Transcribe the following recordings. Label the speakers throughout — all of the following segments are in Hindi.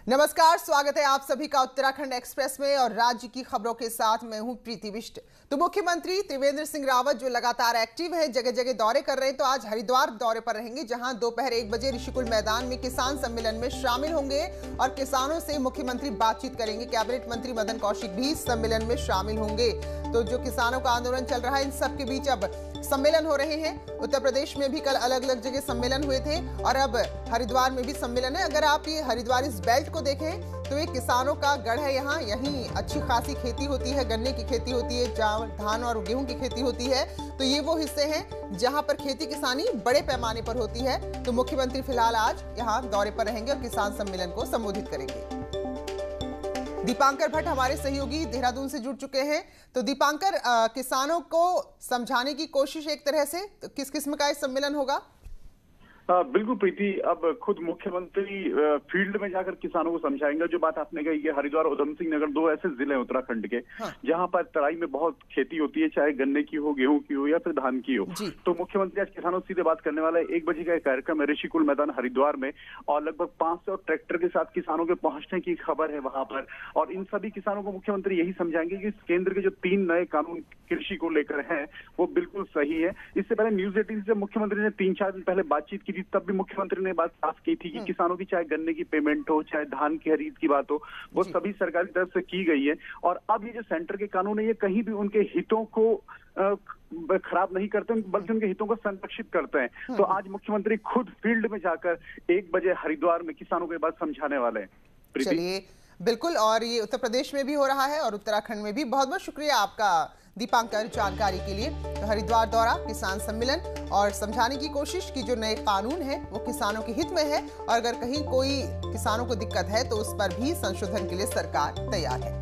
Speaker 1: नमस्कार, स्वागत है आप सभी का उत्तराखंड एक्सप्रेस में और राज्य की खबरों के साथ मैं हूं प्रीति बिष्ट। तो मुख्यमंत्री त्रिवेंद्र सिंह रावत जो लगातार एक्टिव है, जगह जगह दौरे कर रहे हैं, तो आज हरिद्वार दौरे पर रहेंगे, जहां दोपहर 1 बजे ऋषिकुल मैदान में किसान सम्मेलन में शामिल होंगे और किसानों से मुख्यमंत्री बातचीत करेंगे। कैबिनेट मंत्री मदन कौशिक भी सम्मेलन में शामिल होंगे। तो जो किसानों का आंदोलन चल रहा है, इन सबके बीच अब सम्मेलन हो रहे हैं। उत्तर प्रदेश में भी कल अलग अलग जगह सम्मेलन हुए थे और अब हरिद्वार में भी सम्मेलन है। अगर आप ये हरिद्वार इस बेल्ट को देखें तो ये किसानों का गढ़ है। यहाँ यहीं अच्छी खासी खेती होती है, गन्ने की खेती होती है, चावल, धान और गेहूं की खेती होती है। तो ये वो हिस्से हैं जहां पर खेती किसानी बड़े पैमाने पर होती है। तो मुख्यमंत्री फिलहाल आज यहाँ दौरे पर रहेंगे और किसान सम्मेलन को संबोधित करेंगे। दीपांकर भट्ट हमारे सहयोगी देहरादून से जुड़ चुके हैं। तो दीपांकर, किसानों को समझाने की कोशिश एक तरह से, तो किस किस्म का ये सम्मेलन होगा?
Speaker 2: बिल्कुल प्रीति, अब खुद मुख्यमंत्री फील्ड में जाकर किसानों को समझाएंगे। जो बात आपने कही कि हरिद्वार और उधम सिंह नगर 2 ऐसे जिले हैं उत्तराखंड के, हाँ, जहां पर तराई में बहुत खेती होती है, चाहे गन्ने की हो, गेहूं की हो या फिर धान की हो। तो मुख्यमंत्री आज किसानों से सीधे बात करने वाला है। 1 बजे का कार्यक्रम है ऋषिकुल मैदान हरिद्वार में और लगभग 500 ट्रैक्टर के साथ किसानों के पहुंचने की खबर है वहां पर। और इन सभी किसानों को मुख्यमंत्री यही समझाएंगे कि केंद्र के जो 3 नए कानून कृषि को लेकर हैं वो बिल्कुल सही है। इससे पहले न्यूज 18 से मुख्यमंत्री ने 3-4 दिन पहले बातचीत की थी, तब भी मुख्यमंत्री ने बात साफ की थी कि किसानों की चाहे गन्ने की पेमेंट हो, चाहे धान की खरीद की बात हो, वो सभी सरकारी तरफ से की गई है। और अब ये जो सेंटर के कानून है, ये कहीं भी उनके हितों को खराब नहीं करते, बल्कि उनके हितों को संरक्षित करते हैं। तो आज मुख्यमंत्री खुद फील्ड में जाकर 1 बजे हरिद्वार में किसानों को ये बात समझाने वाले हैं।
Speaker 1: चलिए, बिल्कुल। और ये उत्तर प्रदेश में भी हो रहा है और उत्तराखंड में भी। बहुत बहुत शुक्रिया आपका दीपांकर जानकारी के लिए। तो हरिद्वार दौरा, किसान सम्मेलन और समझाने की कोशिश कि जो नए कानून है वो किसानों के हित में है और अगर कहीं कोई किसानों को दिक्कत है तो उस पर भी संशोधन के लिए सरकार तैयार है।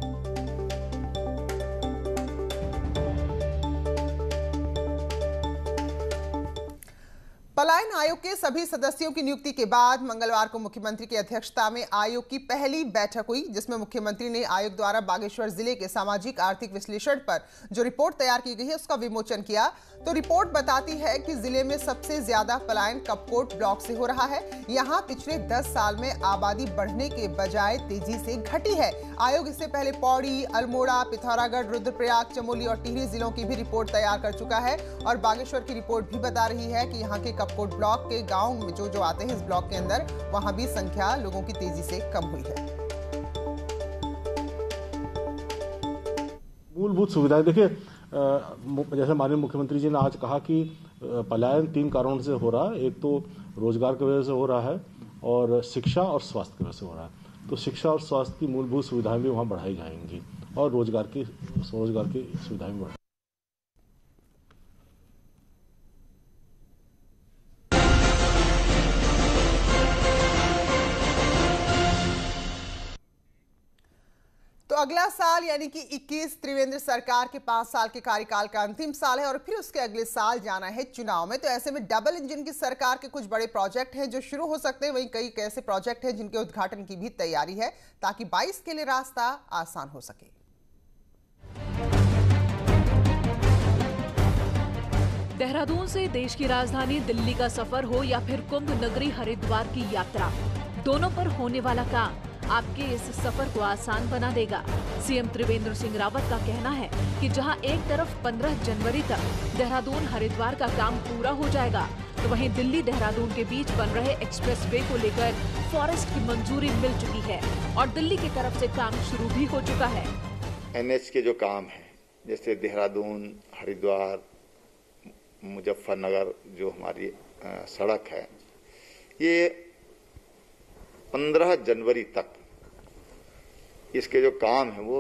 Speaker 1: पलायन आयोग के सभी सदस्यों की नियुक्ति के बाद मंगलवार को मुख्यमंत्री की अध्यक्षता में आयोग की पहली बैठक हुई, जिसमें मुख्यमंत्री ने आयोग द्वारा बागेश्वर जिले के सामाजिक आर्थिक विश्लेषण पर जो रिपोर्ट तैयार की गई है उसका विमोचन किया। तो रिपोर्ट बताती है कि जिले में सबसे ज्यादा पलायन कपकोट ब्लॉक से हो रहा है। यहाँ पिछले 10 साल में आबादी बढ़ने के बजाय तेजी से घटी है। आयोग इससे पहले पौड़ी, अल्मोड़ा, पिथौरागढ़, रुद्रप्रयाग, चमोली और टिहरी जिलों की भी रिपोर्ट तैयार कर चुका है और बागेश्वर की रिपोर्ट भी बता रही है कि यहाँ के कपकोट ब्लॉक के गांव में जो आते हैं इस ब्लॉक के अंदर, वहां भी संख्या लोगों की तेजी से कम हुई है।
Speaker 3: मूलभूत सुविधाएं देखिए, जैसे माननीय मुख्यमंत्री जी ने आज कहा कि पलायन 3 कारणों से हो रहा है। एक तो रोजगार की वजह से हो रहा है और शिक्षा और स्वास्थ्य की वजह से हो रहा है। तो शिक्षा और स्वास्थ्य की मूलभूत सुविधाएं भी वहां बढ़ाई जाएंगी और रोजगार की सुविधाएं भी बढ़ाई।
Speaker 1: तो अगला साल यानी कि 21 त्रिवेंद्र सरकार के 5 साल के कार्यकाल का अंतिम साल है और फिर उसके अगले साल जाना है चुनाव में। तो ऐसे में डबल इंजन की सरकार के कुछ बड़े प्रोजेक्ट हैं जो शुरू हो सकते हैं, वहीं कई ऐसे प्रोजेक्ट हैं जिनके उद्घाटन की भी तैयारी है ताकि 22 के लिए रास्ता आसान हो सके।
Speaker 4: देहरादून से देश की राजधानी दिल्ली का सफर हो या फिर कुंभ नगरी हरिद्वार की यात्रा, दोनों पर होने वाला काम आपके इस सफर को आसान बना देगा। सीएम त्रिवेंद्र सिंह रावत का कहना है कि जहां एक तरफ 15 जनवरी तक देहरादून हरिद्वार का काम पूरा हो जाएगा, तो वहीं दिल्ली देहरादून के बीच बन रहे एक्सप्रेसवे को लेकर फॉरेस्ट की मंजूरी मिल चुकी है और दिल्ली की तरफ से काम शुरू भी हो चुका है।
Speaker 5: NH के जो काम है, जैसे देहरादून, हरिद्वार, मुजफ्फरनगर जो हमारी सड़क है, ये 15 जनवरी तक इसके जो काम है वो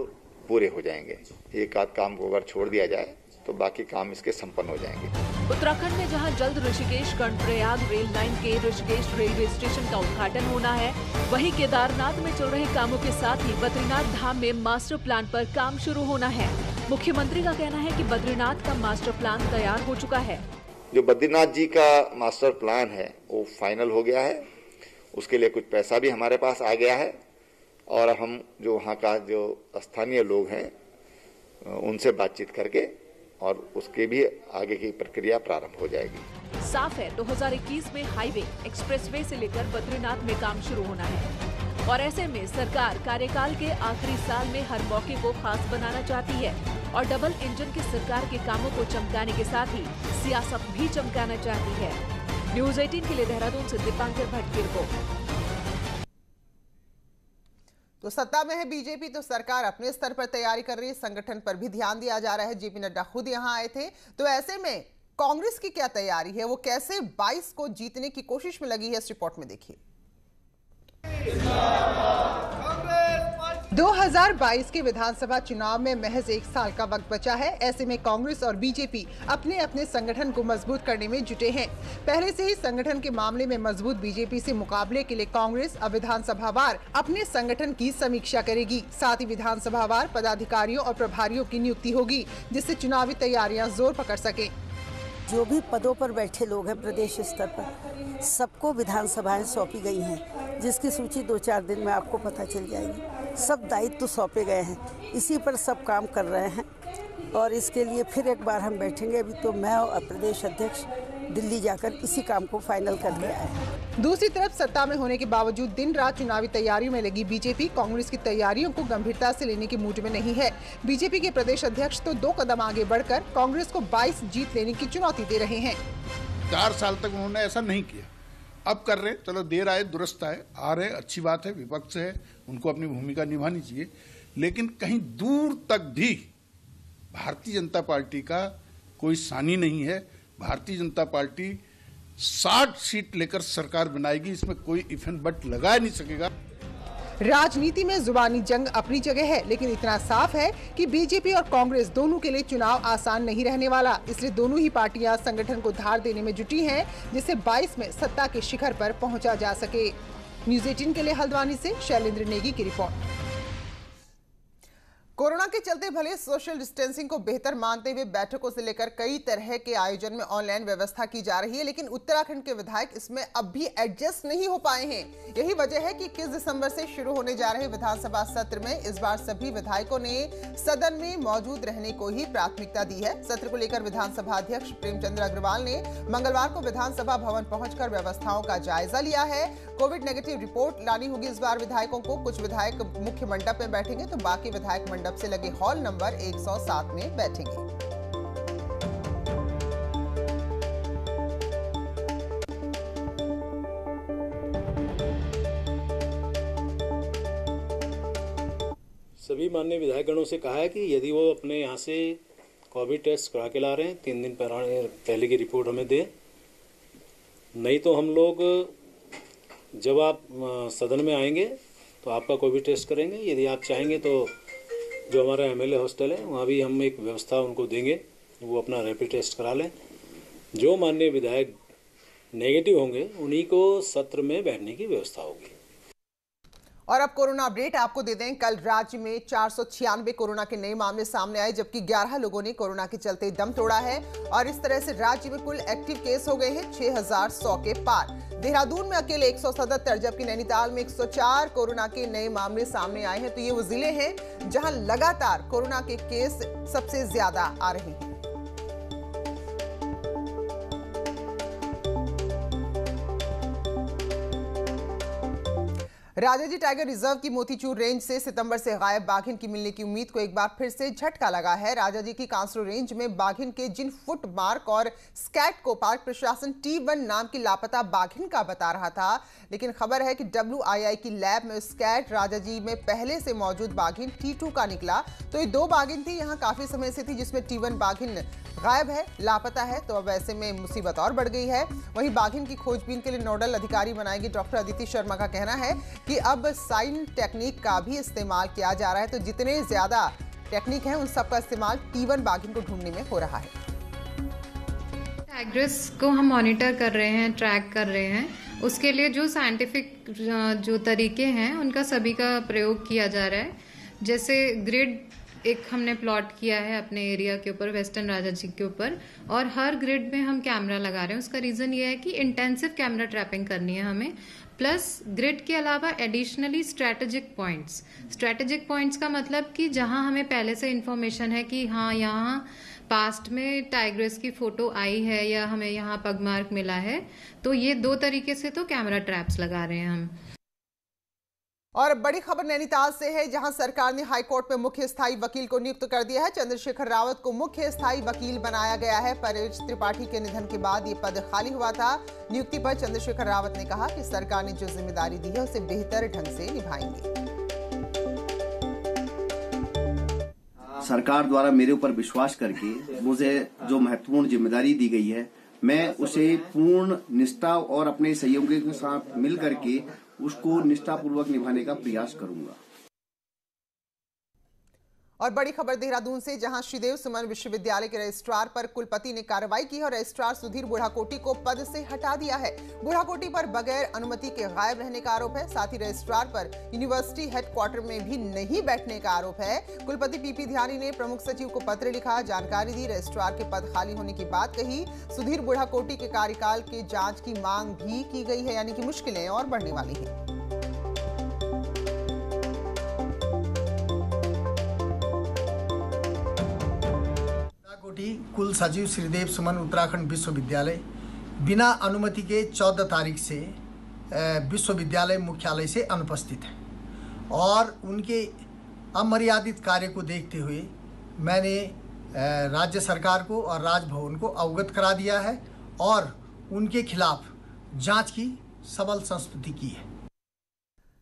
Speaker 5: पूरे हो जाएंगे। एक आध काम को अगर छोड़ दिया जाए तो बाकी काम इसके संपन्न हो जाएंगे।
Speaker 4: उत्तराखंड में जहां जल्द ऋषिकेश कर्णप्रयाग रेल लाइन के ऋषिकेश रेलवे स्टेशन का उद्घाटन होना है, वहीं केदारनाथ में चल रहे कामों के साथ ही बद्रीनाथ धाम में मास्टर प्लान पर काम शुरू होना है। मुख्यमंत्री का कहना है कि बद्रीनाथ का मास्टर प्लान तैयार हो चुका है।
Speaker 5: जो बद्रीनाथ जी का मास्टर प्लान है वो फाइनल हो गया है, उसके लिए कुछ पैसा भी हमारे पास आ गया है और हम जो वहाँ का जो स्थानीय लोग हैं उनसे बातचीत करके और उसके भी आगे की प्रक्रिया प्रारंभ हो जाएगी।
Speaker 4: साफ है 2021 में हाईवे, एक्सप्रेसवे से लेकर बद्रीनाथ में काम शुरू होना है। और ऐसे में सरकार कार्यकाल के आखिरी साल में हर मौके को खास बनाना चाहती है और डबल इंजन की सरकार के कामों को चमकाने के साथ ही सियासत भी चमकाना चाहती है। न्यूज़ 18 के लिए देहरादून से दीपांकर भट्ट की रिपोर्ट।
Speaker 1: तो सत्ता में है बीजेपी तो सरकार अपने स्तर पर तैयारी कर रही है, संगठन पर भी ध्यान दिया जा रहा है। जेपी नड्डा खुद यहां आए थे, तो ऐसे में कांग्रेस की क्या तैयारी है, वो कैसे 22 को जीतने की कोशिश में लगी है, इस रिपोर्ट में देखिए। 2022 के विधानसभा चुनाव में महज 1 साल का वक्त बचा है। ऐसे में कांग्रेस और बीजेपी अपने अपने संगठन को मजबूत करने में जुटे हैं। पहले से ही संगठन के मामले में मजबूत बीजेपी से मुकाबले के लिए कांग्रेस अब विधानसभावार अपने संगठन की समीक्षा करेगी। साथ ही विधानसभावार पदाधिकारियों और प्रभारियों की नियुक्ति होगी, जिससे चुनावी तैयारियां जोर पकड़ सके।
Speaker 6: जो भी पदों पर बैठे लोग हैं प्रदेश स्तर पर, सबको विधानसभाएं सौंपी गई हैं, जिसकी सूची 2-4 दिन में आपको पता चल जाएगी। सब दायित्व सौंपे गए हैं, इसी पर सब काम कर रहे हैं और इसके लिए फिर एक बार हम बैठेंगे। अभी तो मैं और प्रदेश अध्यक्ष दिल्ली जाकर इसी काम को फाइनल करके आए।
Speaker 1: दूसरी तरफ सत्ता में होने के बावजूद दिन रात चुनावी तैयारियों में लगी बीजेपी कांग्रेस की तैयारियों को गंभीरता से लेने के मूड में नहीं है। बीजेपी के प्रदेश अध्यक्ष तो 2 कदम आगे बढ़कर कांग्रेस को 22 जीत लेने की चुनौती दे रहे हैं।
Speaker 7: 4 साल तक उन्होंने ऐसा नहीं किया, अब कर रहे। चलो देर आए दुरुस्त आए, आ रहे, अच्छी बात है। विपक्ष है, उनको अपनी भूमिका निभानी चाहिए, लेकिन कहीं दूर तक भी भारतीय जनता पार्टी का कोई सानी नहीं है। भारतीय जनता पार्टी 60 सीट लेकर सरकार बनाएगी, इसमें कोई इफ एंड बट लगा नहीं सकेगा।
Speaker 1: राजनीति में जुबानी जंग अपनी जगह है, लेकिन इतना साफ है कि बीजेपी और कांग्रेस दोनों के लिए चुनाव आसान नहीं रहने वाला। इसलिए दोनों ही पार्टियां संगठन को धार देने में जुटी हैं, जिससे 22 में सत्ता के शिखर पर पहुंचा जा सके। न्यूज़ 18 के लिए हल्द्वानी से शैलेंद्र नेगी की रिपोर्ट। कोरोना के चलते भले सोशल डिस्टेंसिंग को बेहतर मानते हुए बैठकों से लेकर कई तरह के आयोजन में ऑनलाइन व्यवस्था की जा रही है, लेकिन उत्तराखंड के विधायक इसमें अब भी एडजस्ट नहीं हो पाए हैं। यही वजह है कि 21 दिसंबर से शुरू होने जा रहे विधानसभा सत्र में इस बार सभी विधायकों ने सदन में मौजूद रहने को ही प्राथमिकता दी है। सत्र को लेकर विधानसभा अध्यक्ष प्रेमचंद अग्रवाल ने मंगलवार को विधानसभा भवन पहुंचकर व्यवस्थाओं का जायजा लिया है। कोविड नेगेटिव रिपोर्ट लानी होगी इस बार विधायकों को। कुछ विधायक मुख्य मंडप में बैठेंगे तो बाकी विधायक मंडप से लगे हॉल नंबर 107 में बैठेंगे।
Speaker 8: सभी माननीय विधायकगणों से कहा है कि यदि वो अपने यहाँ से कोविड टेस्ट करा के ला रहे हैं, 3 दिन पहले की रिपोर्ट हमें दें, नहीं तो हम लोग जब आप सदन में आएंगे तो आपका कोविड टेस्ट करेंगे। यदि आप चाहेंगे तो जो हमारा MLA हॉस्टल है वहाँ भी हम एक व्यवस्था उनको देंगे, वो अपना रैपिड टेस्ट करा लें। जो माननीय विधायक नेगेटिव होंगे उन्हीं को सत्र में बैठने की व्यवस्था होगी।
Speaker 1: और अब कोरोना अपडेट आपको दे दें। कल राज्य में 496 कोरोना के नए मामले सामने आए, जबकि 11 लोगों ने कोरोना के चलते दम तोड़ा है और इस तरह से राज्य में कुल एक्टिव केस हो गए हैं 6100 के पार। देहरादून में अकेले 177, जबकि नैनीताल में 104 कोरोना के नए मामले सामने आए हैं। तो ये वो जिले हैं जहां लगातार कोरोना के केस सबसे ज्यादा आ रहे हैं। राजाजी टाइगर रिजर्व की मोतीचूर रेंज से सितंबर से गायब बाघिन की मिलने की उम्मीद को एक बार फिर से झटका लगा है। राजाजी की कांसरो रेंज में बाघिन के जिन फुट मार्क और स्कैट को पार्क प्रशासन T1 नाम की लापता बाघिन का बता रहा था, लेकिन खबर है कि WII की लैब में स्कैट राजाजी में पहले से मौजूद बाघिन T2 का निकला। तो ये 2 बाघिन थी, यहाँ काफी समय से थी, जिसमें T1 बाघिन गायब है, लापता है। तो अब ऐसे में मुसीबत और बढ़ गई है। वहीं बाघिन की खोजबीन के लिए नोडल अधिकारी बनाएगी डॉक्टर अदिति शर्मा का कहना है कि अब साइन टेक्निक का भी इस्तेमाल किया जा रहा है। तो जितने ज्यादा टेक्निक हैं उन सब का इस्तेमाल T1 बाघिन को ढूंढने में हो रहा है।
Speaker 9: टाइग्रेस को हम मॉनिटर कर रहे हैं, ट्रैक कर रहे हैं। उसके लिए जो साइंटिफिक जो तरीके हैं उनका सभी का प्रयोग किया जा रहा है। जैसे ग्रिड एक हमने प्लॉट किया है अपने एरिया के ऊपर, वेस्टर्न राजाजी के ऊपर, और हर ग्रिड में हम कैमरा लगा रहे हैं। उसका रीज़न ये है कि इंटेंसिव कैमरा ट्रैपिंग करनी है हमें, प्लस ग्रिड के अलावा एडिशनली स्ट्रैटेजिक पॉइंट्स का मतलब कि जहां हमें पहले से इंफॉर्मेशन है कि हाँ यहाँ पास्ट में टाइग्रेस की फोटो आई है या हमें यहाँ पगमार्क मिला है, तो ये 2 तरीके से तो कैमरा ट्रैप्स लगा रहे हैं हम।
Speaker 1: और बड़ी खबर नैनीताल से है, जहां सरकार ने हाईकोर्ट में मुख्य स्थायी वकील को नियुक्त कर दिया है। चंद्रशेखर रावत को मुख्य स्थायी वकील बनाया गया है। परेश त्रिपाठी के निधन के बाद ये पद खाली हुआ था। नियुक्ति पर चंद्रशेखर रावत ने कहा कि सरकार ने जो जिम्मेदारी दी है उसे बेहतर ढंग से निभाएंगे।
Speaker 10: सरकार द्वारा मेरे ऊपर विश्वास करके मुझे जो महत्वपूर्ण जिम्मेदारी दी गई है, मैं उसे पूर्ण निष्ठा और अपने सहयोगियों के साथ मिल करके उसको निष्ठापूर्वक निभाने का प्रयास करूंगा।
Speaker 1: और बड़ी खबर देहरादून से, जहां श्रीदेव सुमन विश्वविद्यालय के रजिस्ट्रार पर कुलपति ने कार्रवाई की और रजिस्ट्रार सुधीर बुढ़ाकोटी को पद से हटा दिया है। बुढ़ाकोटी पर बगैर अनुमति के गायब रहने का आरोप है। साथ ही रजिस्ट्रार पर यूनिवर्सिटी हेडक्वार्टर में भी नहीं बैठने का आरोप है। कुलपति पीपी ध्यानी ने प्रमुख सचिव को पत्र लिखा, जानकारी दी, रजिस्ट्रार के पद खाली होने की बात कही। सुधीर बुढ़ाकोटी के कार्यकाल के जांच की मांग भी की गई है, यानी कि मुश्किलें और बढ़ने वाली हैं।
Speaker 11: कुल सचिव श्रीदेव सुमन उत्तराखंड विश्वविद्यालय बिना अनुमति के 14 तारीख से विश्वविद्यालय मुख्यालय से अनुपस्थित है और उनके अमर्यादित कार्य को देखते हुए मैंने राज्य सरकार को और राजभवन को अवगत करा दिया है और उनके खिलाफ जांच की सबल संस्तुति की है।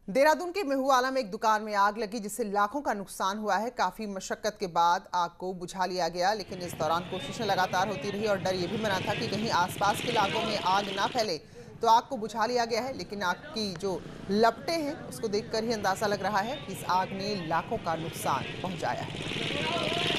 Speaker 1: देहरादून के महुआला में एक दुकान में आग लगी, जिससे लाखों का नुकसान हुआ है। काफी मशक्कत के बाद आग को बुझा लिया गया, लेकिन इस दौरान कोशिशें लगातार होती रही और डर ये भी बना था कि कहीं आसपास के इलाकों में आग ना फैले। तो आग को बुझा लिया गया है, लेकिन आग की जो लपटें हैं उसको देखकर ही अंदाजा लग रहा है कि इस आग ने लाखों का नुकसान पहुंचाया है।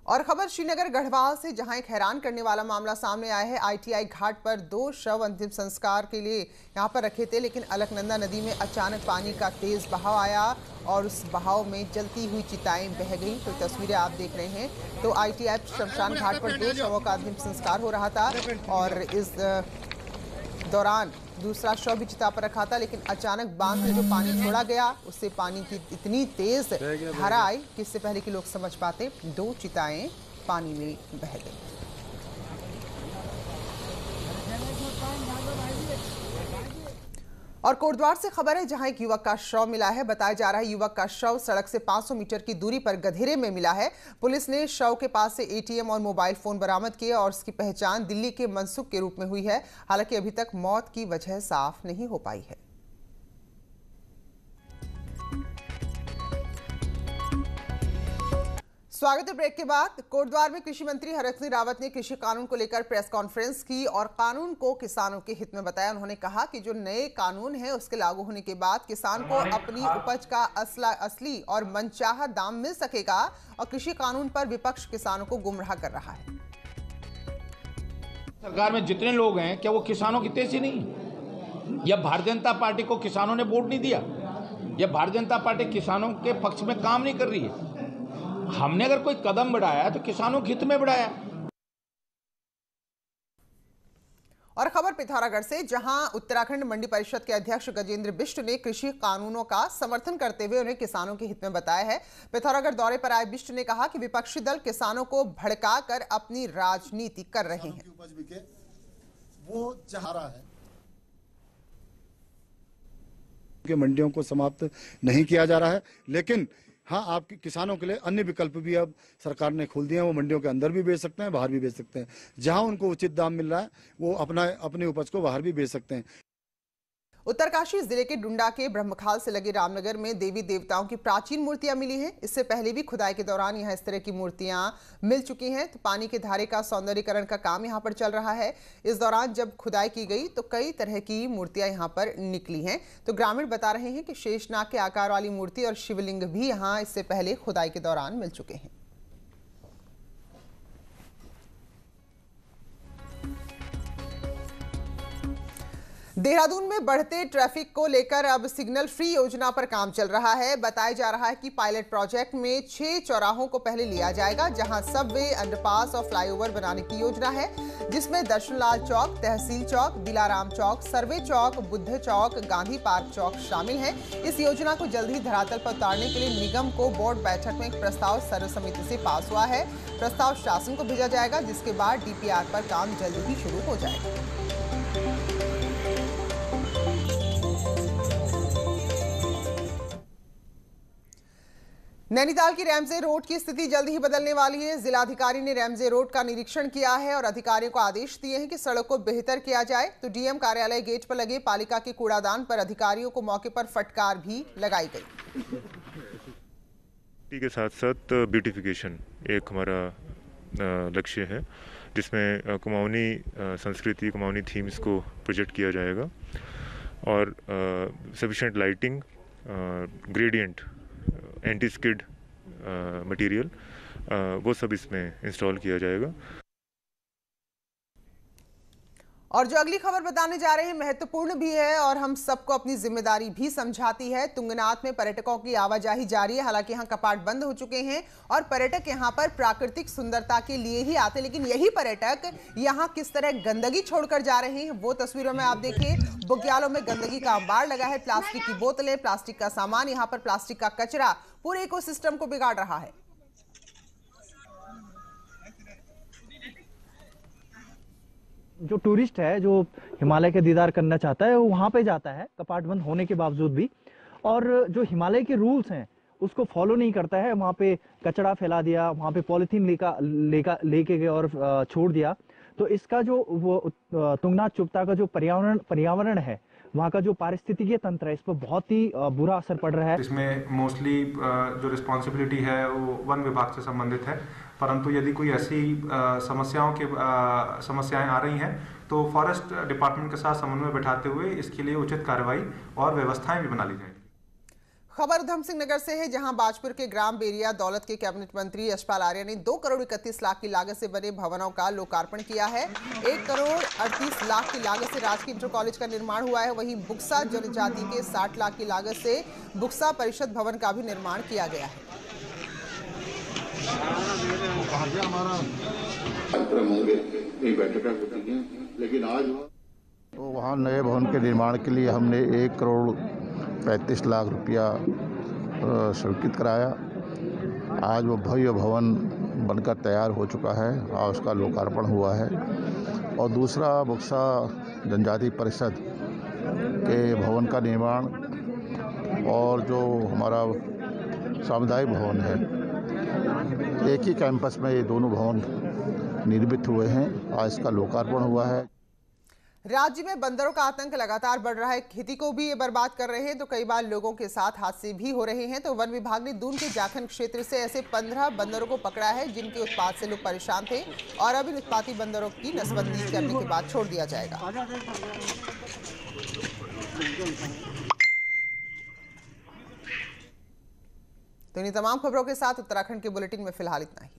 Speaker 1: और खबर श्रीनगर गढ़वाल से, जहां एक हैरान करने वाला मामला सामने आया है। आईटीआई घाट पर 2 शव अंतिम संस्कार के लिए यहां पर रखे थे, लेकिन अलकनंदा नदी में अचानक पानी का तेज बहाव आया और उस बहाव में जलती हुई चिताएं बह गईं। तो तस्वीरें आप देख रहे हैं। तो आईटीआई शमशान घाट पर 2 शवों का अंतिम संस्कार हो रहा था और इस दौरान दूसरा शव भी चिता पर रखा था, लेकिन अचानक बांध में जो पानी छोड़ा गया उससे पानी की इतनी तेज धारा आई कि इससे पहले कि लोग समझ पाते 2 चिताएं पानी में बह गई। और कोटद्वार से खबर है, जहां एक युवक का शव मिला है। बताया जा रहा है युवक का शव सड़क से 500 मीटर की दूरी पर गधेरे में मिला है। पुलिस ने शव के पास से एटीएम और मोबाइल फोन बरामद किए और उसकी पहचान दिल्ली के मनसुख के रूप में हुई है। हालांकि अभी तक मौत की वजह साफ नहीं हो पाई है। स्वागत है ब्रेक के बाद। कोटद्वार में कृषि मंत्री हरक सिंह रावत ने कृषि कानून को लेकर प्रेस कॉन्फ्रेंस की और कानून को किसानों के हित में बताया। उन्होंने कहा कि जो नए कानून है उसके लागू होने के बाद किसान को अपनी उपज का असली और मनचाहा दाम मिल सकेगा और कृषि कानून पर विपक्ष किसानों को गुमराह कर रहा है।
Speaker 12: सरकार में जितने लोग हैं, क्या वो किसानों की तेजी नहीं? या भारतीय जनता पार्टी को किसानों ने वोट नहीं दिया? या भारतीय जनता पार्टी किसानों के पक्ष में काम नहीं कर रही है? हमने अगर कोई कदम बढ़ाया तो किसानों के हित में बढ़ाया।
Speaker 1: और खबर पिथौरागढ़ से, जहां उत्तराखंड मंडी परिषद के अध्यक्ष गजेंद्र बिष्ट ने कृषि कानूनों का समर्थन करते हुए उन्हें किसानों के हित में बताया है। पिथौरागढ़ दौरे पर आए बिष्ट ने कहा कि विपक्षी दल किसानों को भड़काकर अपनी राजनीति कर रहे हैं।
Speaker 13: वो चाह रहा है
Speaker 14: कि मंडियों को समाप्त नहीं किया जा रहा है, लेकिन हाँ, आपके किसानों के लिए अन्य विकल्प भी अब सरकार ने खोल दिए हैं। वो मंडियों के अंदर भी बेच सकते हैं, बाहर भी बेच सकते हैं। जहां उनको उचित दाम मिल रहा है वो अपनी उपज को बाहर भी बेच सकते हैं।
Speaker 1: उत्तरकाशी जिले के डुंडा के ब्रह्मखाल से लगे रामनगर में देवी देवताओं की प्राचीन मूर्तियां मिली हैं। इससे पहले भी खुदाई के दौरान यहां इस तरह की मूर्तियां मिल चुकी हैं। तो पानी के धारे का सौंदर्यीकरण का काम यहां पर चल रहा है। इस दौरान जब खुदाई की गई तो कई तरह की मूर्तियां यहां पर निकली हैं। तो ग्रामीण बता रहे हैं कि शेषनाग के आकार वाली मूर्ति और शिवलिंग भी यहां इससे पहले खुदाई के दौरान मिल चुके हैं। देहरादून में बढ़ते ट्रैफिक को लेकर अब सिग्नल फ्री योजना पर काम चल रहा है। बताया जा रहा है कि पायलट प्रोजेक्ट में 6 चौराहों को पहले लिया जाएगा, जहां सबवे, अंडरपास और फ्लाईओवर बनाने की योजना है, जिसमें दर्शनलाल चौक, तहसील चौक, दिलाराम चौक, सर्वे चौक, बुद्ध चौक, गांधी पार्क चौक शामिल है। इस योजना को जल्द ही धरातल पर उतारने के लिए निगम को बोर्ड बैठक में एक प्रस्ताव सर्वसम्मति से पास हुआ है। प्रस्ताव शासन को भेजा जाएगा, जिसके बाद डीपीआर पर काम जल्द ही शुरू हो जाएगा। नैनीताल की रैमजे रोड की स्थिति जल्द ही बदलने वाली है। जिलाधिकारी ने रैमजे रोड का निरीक्षण किया है और अधिकारियों को आदेश दिए हैं कि सड़क को बेहतर किया जाए। तो डीएम कार्यालय गेट पर लगे पालिका के कूड़ादान पर अधिकारियों को मौके पर फटकार भी लगाई गई।
Speaker 15: के साथ साथ ब्यूटिफिकेशन एक हमारा लक्ष्य है, जिसमें कुमाऊनी संस्कृति, कुमाऊनी थीम्स को प्रोजेक्ट किया जाएगा और sufficient lighting, gradient, anti skid material, वो सब इसमें इंस्टॉल किया जाएगा।
Speaker 1: और जो अगली खबर बताने जा रहे हैं महत्वपूर्ण भी है और हम सबको अपनी जिम्मेदारी भी समझाती है। तुंगनाथ में पर्यटकों की आवाजाही जारी है। हालांकि यहाँ कपाट बंद हो चुके हैं और पर्यटक यहाँ पर प्राकृतिक सुंदरता के लिए ही आते, लेकिन यही पर्यटक यहाँ किस तरह गंदगी छोड़कर जा रहे हैं वो तस्वीरों में आप देखिए। बुग्यालों में गंदगी का अंबार लगा है। प्लास्टिक की बोतलें, प्लास्टिक का सामान, यहाँ पर प्लास्टिक का कचरा पूरे इकोसिस्टम को बिगाड़ रहा है।
Speaker 16: जो टूरिस्ट है, जो हिमालय के दीदार करना चाहता है, वो वहाँ पे जाता है कपाट बंद होने के बावजूद भी, और जो हिमालय के रूल्स हैं उसको फॉलो नहीं करता है। वहाँ पे कचरा फैला दिया, वहाँ पे पॉलीथीन लेके गए और छोड़ दिया। तो इसका जो वो तुंगनाथ चुपता का जो पर्यावरण है, वहाँ का जो पारिस्थितिकीय तंत्र है, इस पर बहुत ही बुरा असर पड़ रहा है।
Speaker 17: इसमें मोस्टली जो रिस्पॉन्सिबिलिटी है वो वन विभाग से संबंधित है, परंतु यदि कोई ऐसी समस्याएं आ रही हैं तो फॉरेस्ट डिपार्टमेंट के साथ समन्वय बिठाते हुए इसके लिए उचित कार्रवाई और व्यवस्थाएं भी बना ली जाएंगी।
Speaker 1: खबर उधम सिंह नगर से है, जहां बाजपुर के ग्राम बेरिया दौलत के कैबिनेट मंत्री यशपाल आर्य ने 2 करोड़ 31 लाख की लागत से बने भवनों का लोकार्पण किया है। 1 करोड़ 38 लाख की लागत से राजकीय इंटर कॉलेज का निर्माण हुआ है। वहीं बुक्सा जनजाति के 60 लाख की लागत से बुक्सा परिषद भवन का भी निर्माण किया गया है।
Speaker 13: लेकिन आज तो वहाँ नए भवन के निर्माण के लिए हमने 1 करोड़ 35 लाख रुपया स्वीकृत कराया। आज वो भव्य भवन बनकर तैयार हो चुका है और उसका लोकार्पण हुआ है। और दूसरा बुक्सा जनजाति परिषद के भवन का निर्माण और जो हमारा सामुदायिक भवन है, एक ही कैंपस में ये दोनों भवन निर्मित हुए हैं। आज इसका लोकार्पण हुआ है।
Speaker 1: राज्य में बंदरों का आतंक लगातार बढ़ रहा है। खेती को भी ये बर्बाद कर रहे हैं, तो कई बार लोगों के साथ हादसे भी हो रहे हैं। तो वन विभाग ने दून के जाखन क्षेत्र से ऐसे 15 बंदरों को पकड़ा है, जिनके उत्पात से लोग परेशान थे, और अब इन उत्पाती बंदरों की नसबंदी करने के बाद छोड़ दिया जाएगा। तो इन तमाम खबरों के साथ उत्तराखंड के बुलेटिन में फिलहाल इतना ही।